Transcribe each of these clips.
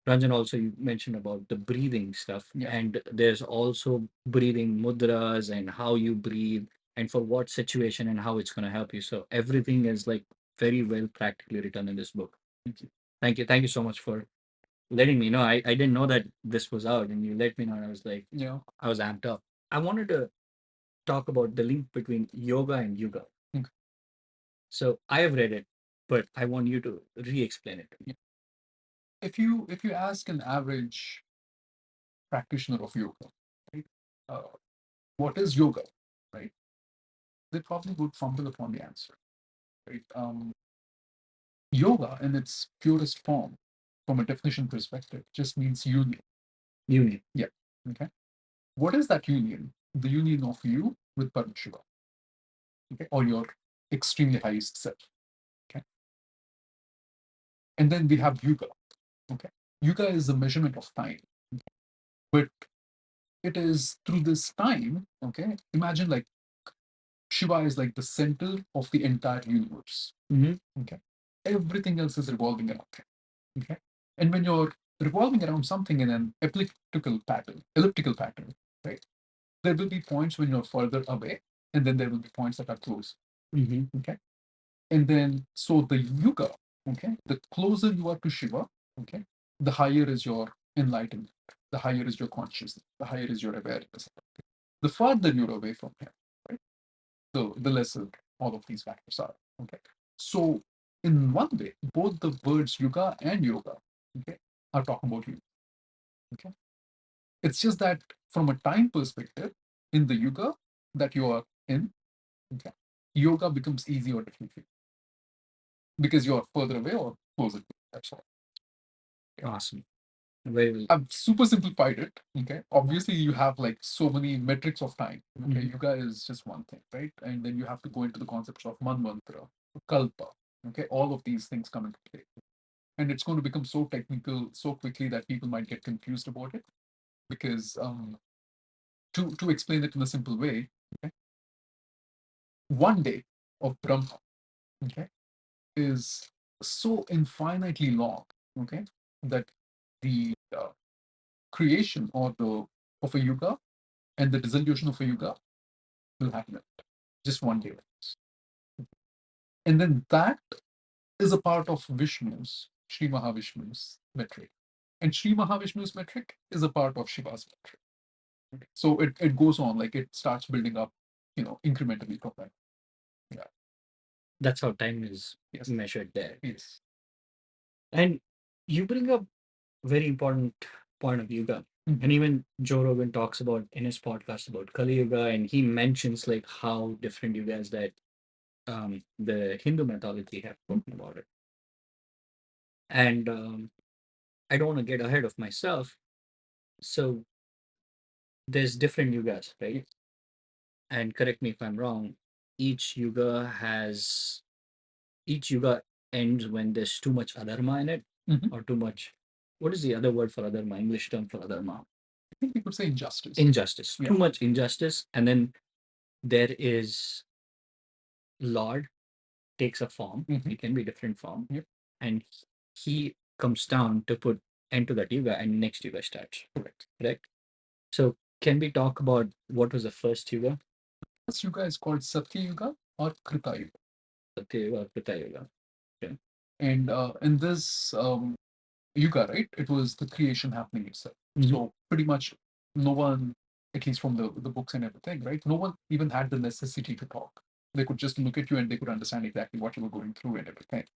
Ranjan, also you mentioned about the breathing stuff, Yeah. and there's also breathing mudras and how you breathe and for what situation and how it's going to help you. So everything is like very well practically written in this book. Thank you. Thank you. Thank you so much for letting me know. I didn't know that this was out and you let me know. And I was like, Yeah. I was amped up. I wanted to talk about the link between yoga and yuga. Okay. So I have read it, but I want you to re-explain it to me. Yeah. If you ask an average practitioner of yoga, right, uh, what is yoga, right? They probably would fumble upon the answer, right? Yoga, in its purest form, from a definition perspective, just means union. Union. Yeah. Okay. What is that union? The union of you with Paramashiva, okay, or your extremely highest self. Okay. And then we have Yuga. Okay. Yuga is a measurement of time, but it is through this time. Okay. Imagine like Shiva is like the center of the entire universe. Okay. Everything else is revolving around him. Okay. And when you're revolving around something in an elliptical pattern, right? There will be points when you're further away, and then there will be points that are close. Okay. And then so the yuga, okay, the closer you are to Shiva, okay, the higher is your enlightenment, the higher is your consciousness, the higher is your awareness. The farther you're away from him, right? The lesser all of these factors are. Okay. So in one way, both the words yuga and yoga, okay, are talking about you. Okay. It's just that from a time perspective, in the yuga that you are in, okay, yoga becomes easy or difficult because you are further away or closer. That's all. Awesome. Very I've super simplified it. Okay. Obviously, you have like so many metrics of time. Okay. Mhm. Yuga is just one thing, right? And then you have to go into the concepts of manmantra, kalpa. Okay. All of these things come into play. And it's going to become so technical so quickly that people might get confused about it. Because to explain it in a simple way, okay, one day of Brahma, okay, is so infinitely long, okay, that the creation or the of a yuga and the dissolution of a yuga will happen at just one day. And then that is a part of Vishnu's, Sri Mahavishnu's metric. And Sri Mahavishnu's metric is a part of Shiva's metric. Okay. So it goes on, like it starts building up, incrementally from that. Yeah. That's how time is Yes. measured there. Yes. And you bring up very important point of yoga. Mhm. And even Joe Rogan talks about in his podcast about Kali Yuga, and he mentions like how different yugas that the Hindu mythology have spoken about it. And I don't want to get ahead of myself. So there's different yugas, right? Yes. And correct me if I'm wrong. Each yuga has each yuga ends when there's too much adharma in it Mhm. or too much. What is the other word for adharma? English term for adharma? I think we could say injustice. Injustice. Yeah. Too much injustice, and then there is Lord takes a form. Mhm. It can be different form, Yep. and he comes down to put end to that yuga, and next yuga starts. Correct. Correct. So can we talk about what was the first yuga? This yuga is called Satya Yuga or Krita Yuga. Satya yuga, Krita yuga. Okay. And in this yuga, right, it was the creation happening itself. Mhm. So pretty much no one, at least from the books and everything, right, no one even had the necessity to talk. They could just look at you and they could understand exactly what you were going through and everything.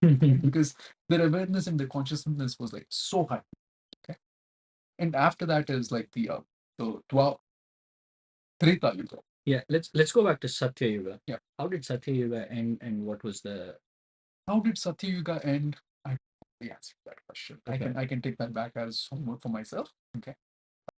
Because their awareness and their consciousness was like so high. Okay. And after that is like the Treta Yuga. Yeah, let's go back to Satya Yuga. Yeah. How did Satya Yuga end, and what was the How did Satya Yuga end? I don't know the answer to that question. Okay. I can take that back as homework for myself. Okay.